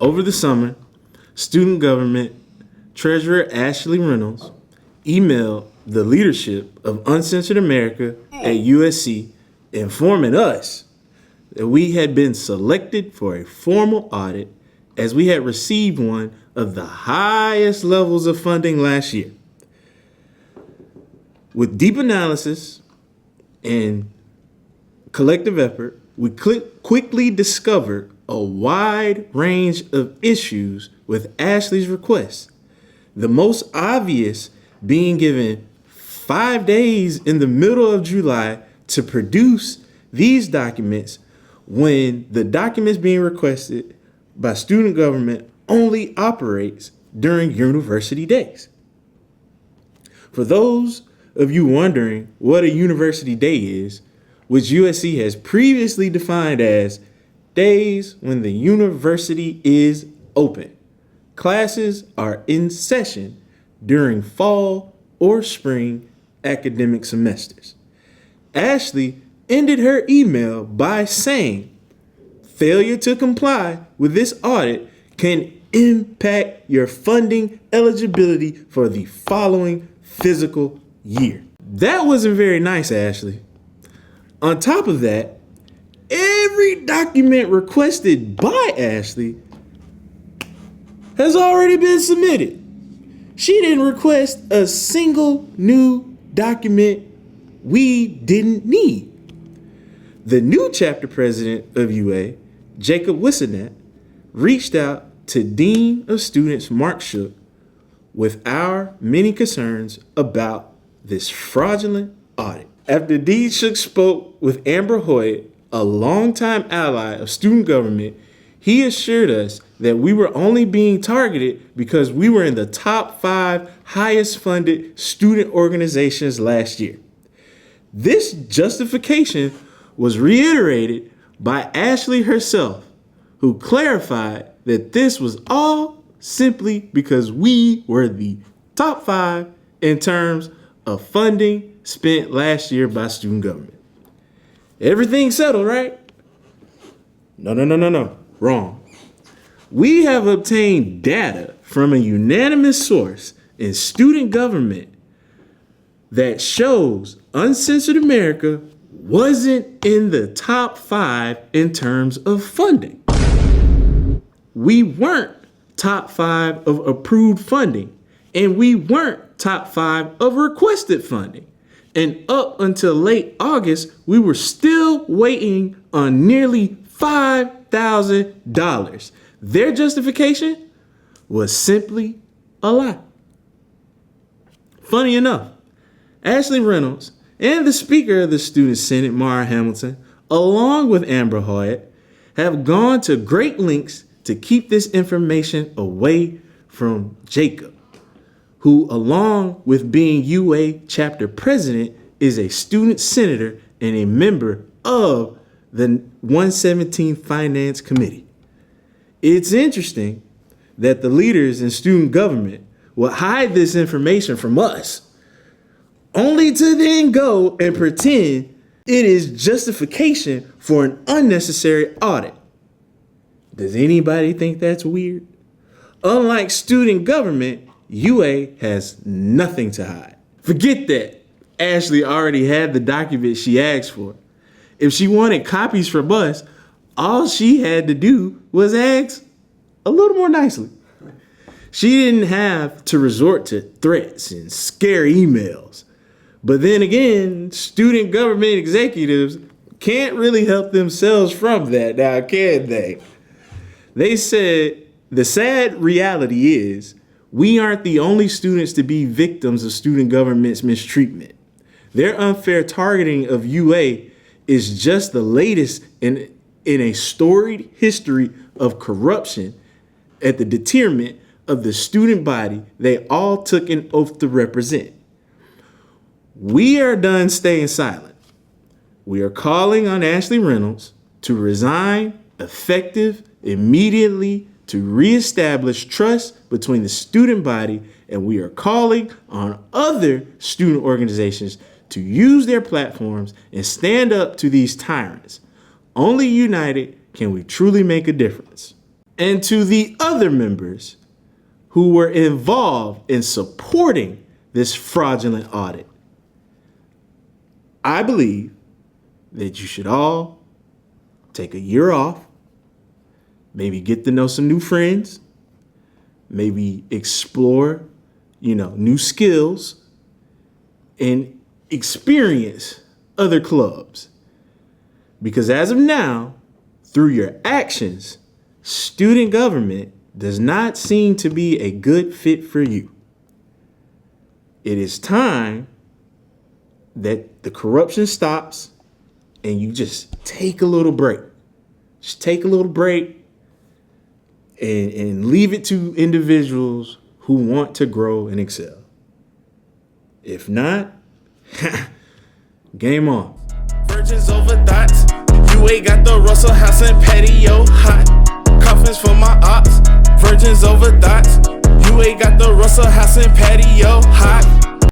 Over the summer, student government treasurer Ashley Reynolds emailed the leadership of Uncensored America at USC informing us that we had been selected for a formal audit as we had received one of the highest levels of funding last year. With deep analysis and collective effort, we quickly discovered a wide range of issues with Ashley's request. The most obvious being given 5 days in the middle of July to produce these documents when the documents being requested by student government only operates during university days. For those of you wondering what a university day is, which USC has previously defined as days when the university is open. Classes are in session during fall or spring academic semesters. Ashley ended her email by saying, failure to comply with this audit can impact your funding eligibility for the following fiscal year. That wasn't very nice, Ashley. On top of that, every document requested by Ashley has already been submitted. She didn't request a single new document we didn't need. The new chapter president of UA, Jacob Wissenat, reached out to Dean of Students Mark Shook with our many concerns about this fraudulent audit. After Dean Shook spoke with Amber Hoyt, a longtime ally of student government, he assured us that we were only being targeted because we were in the top 5 highest funded student organizations last year. This justification was reiterated by Ashley herself, who clarified that this was all simply because we were the top 5 in terms of funding spent last year by student government. Everything settled, right? No. Wrong. We have obtained data from a unanimous source in student government that shows Uncensored America wasn't in the top 5 in terms of funding. We weren't top 5 of approved funding, and we weren't top 5 of requested funding. And up until late August, we were still waiting on nearly $5,000. Their justification was simply a lie. Funny enough, Ashley Reynolds and the Speaker of the Student Senate, Mara Hamilton, along with Amber Hoyt, have gone to great lengths to keep this information away from Jacob, who, along with being UA chapter president, is a student senator and a member of the 117th Finance Committee. It's interesting that the leaders in student government will hide this information from us, only to then go and pretend it is justification for an unnecessary audit. Does anybody think that's weird? Unlike student government, UA has nothing to hide. Forget that Ashley already had the document she asked for. If she wanted copies from us, all she had to do was ask a little more nicely. She didn't have to resort to threats and scary emails. But then again, student government executives can't really help themselves from that, now can they? They said the sad reality is we aren't the only students to be victims of student government's mistreatment. Their unfair targeting of UA is just the latest in a storied history of corruption at the detriment of the student body they all took an oath to represent. We are done staying silent. We are calling on Ashley Reynolds to resign effective immediately to reestablish trust between the student body, and we are calling on other student organizations to use their platforms and stand up to these tyrants. Only united can we truly make a difference. and to the other members who were involved in supporting this fraudulent audit, I believe that you should all take a year off, maybe get to know some new friends, maybe explore, new skills, and experience other clubs. Because as of now, through your actions, student government does not seem to be a good fit for you. It is time that the corruption stops and you just take a little break. Just take a little break and leave it to individuals who want to grow and excel. If not, game on. Virgins over thoughts. You ain't got the Russell House and patio hot. Coffins for my ops. Virgins over thoughts. You ain't got the Russell House and patio hot.